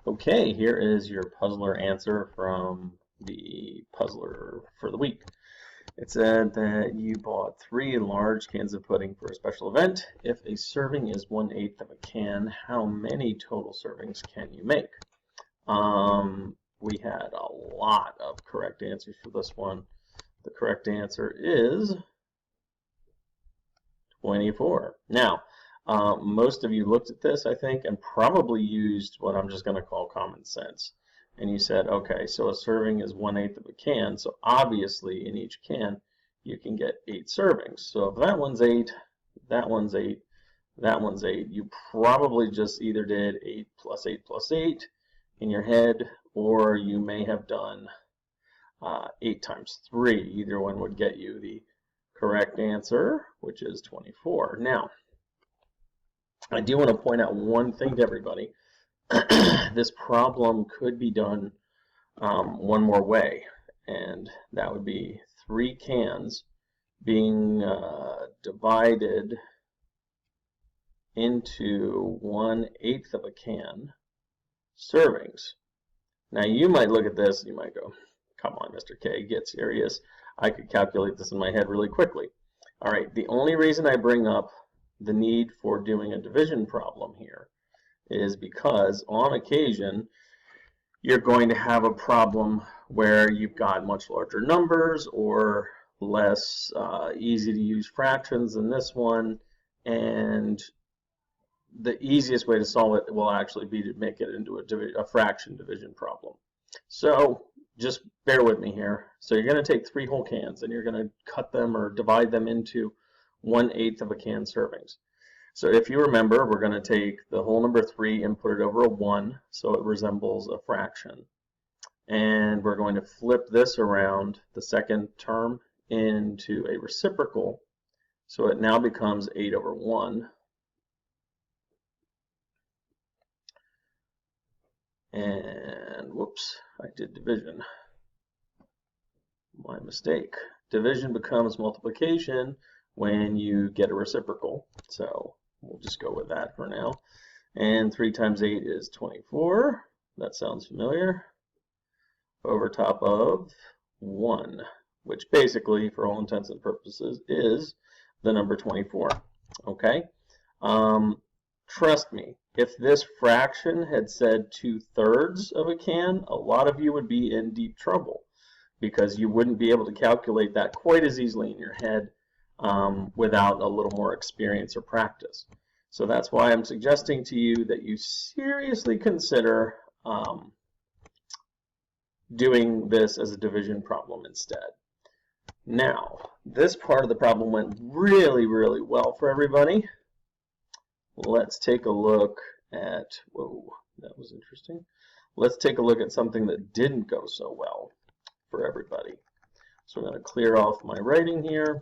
Okay, here is your puzzler answer from the puzzler for the week. It said that you bought 3 large cans of pudding for a special event. If a serving is 1/8 of a can, how many total servings can you make? We had a lot of correct answers for this one. The correct answer is 24. Now, most of you looked at this, I think, and probably used what I'm just going to call common sense. And you said, okay, so a serving is 1/8 of a can, so obviously in each can you can get 8 servings. So if that one's 8, that one's 8, that one's 8, you probably just either did 8 plus 8 plus 8 in your head, or you may have done 8 times 3. Either one would get you the correct answer, which is 24. Now, I do want to point out one thing to everybody. This problem could be done one more way, and that would be 3 cans being divided into 1/8 of a can servings. Now you might look at this and you might go, come on, Mr. K, get serious. I could calculate this in my head really quickly. All right, the only reason I bring up the need for doing a division problem here is because on occasion you're going to have a problem where you've got much larger numbers or less easy to use fractions than this one, and the easiest way to solve it will actually be to make it into a fraction division problem. So just bear with me here. So you're going to take 3 whole cans and you're going to cut them or divide them into 1/8 of a can servings. So if you remember, we're going to take the whole number 3 and put it over a 1 so it resembles a fraction. And we're going to flip this around, the second term, into a reciprocal. So it now becomes 8 over 1. And whoops, I did division. My mistake. Division becomes multiplication when you get a reciprocal. So we'll just go with that for now. And 3 times 8 is 24. That sounds familiar. Over top of 1, which basically, for all intents and purposes, is the number 24. Okay? Trust me, if this fraction had said 2/3 of a can, a lot of you would be in deep trouble because you wouldn't be able to calculate that quite as easily in your head without a little more experience or practice. So that's why I'm suggesting to you that you seriously consider doing this as a division problem instead. Now, this part of the problem went really, really well for everybody. Let's take a look at, whoa, that was interesting. Let's take a look at something that didn't go so well for everybody. So I'm going to clear off my writing here.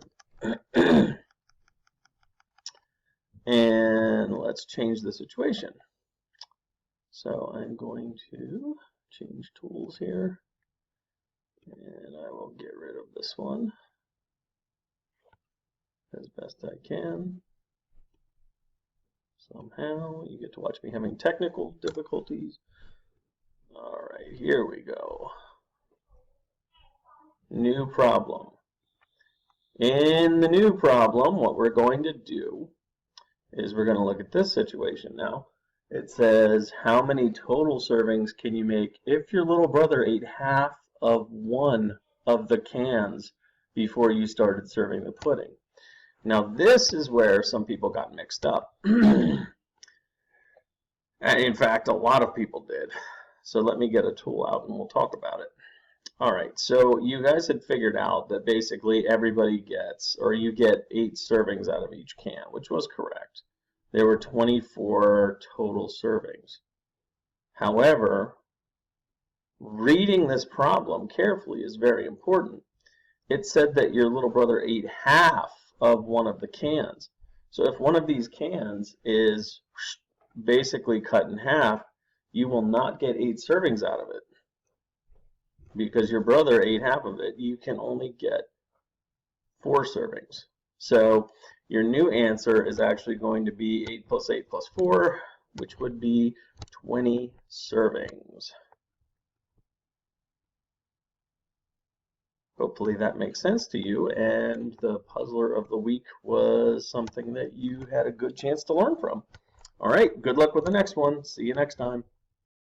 And let's change the situation. So I'm going to change tools here. And I will get rid of this one as best I can. Somehow, you get to watch me having technical difficulties. All right, here we go. New problem. In the new problem, what we're going to do is we're going to look at this situation now. It says, how many total servings can you make if your little brother ate half of one of the cans before you started serving the pudding? Now this is where some people got mixed up. In fact, a lot of people did. So let me get a tool out and we'll talk about it. All right, so you guys had figured out that basically everybody gets, or you get 8 servings out of each can, which was correct. There were 24 total servings. However, reading this problem carefully is very important. It said that your little brother ate half of one of the cans. So if one of these cans is basically cut in half, you will not get 8 servings out of it. Because your brother ate half of it, you can only get 4 servings. So your new answer is actually going to be 8 plus 8 plus 4, which would be 20 servings. Hopefully that makes sense to you, and the puzzler of the week was something that you had a good chance to learn from. All right, good luck with the next one. See you next time.